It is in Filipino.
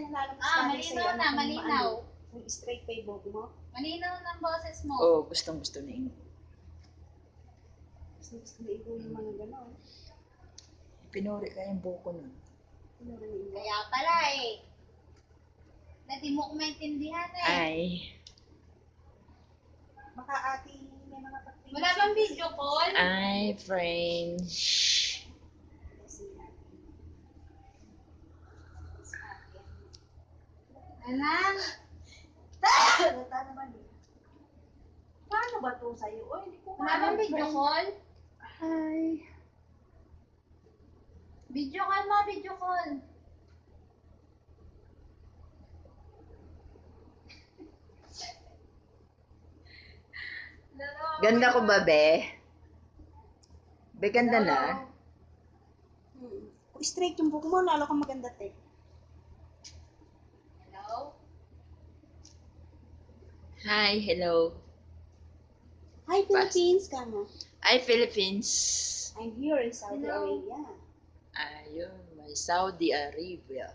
natin lalo mas malinaw na, malinaw. Kung straight pa yung buhok mo. Malinaw ng boses mo. Oo, gustong-gusto na yun. Gusto na ibo yung mga gano'n. Pinuri ka yung buhok ko nun. Kaya pala eh. Na di mo ko maintindihan eh. Ay. Baka ate may mga pagtingin. Wala bang video call? Ay, French. Alam. Halata naman eh. Paano ba ito sa'yo? Oy, hindi ko Wala bang video call? Hi. Video call mo, video call. Ganda ko ba, be? Be, ganda na. Kung straight yung buhok mo, lalo kang maganda, te. Hello? Hi, hello. Hi, Philippines, kamo. Hi, Philippines. I'm here in Saudi Hello. Arabia. Ayun, may Saudi Arabia.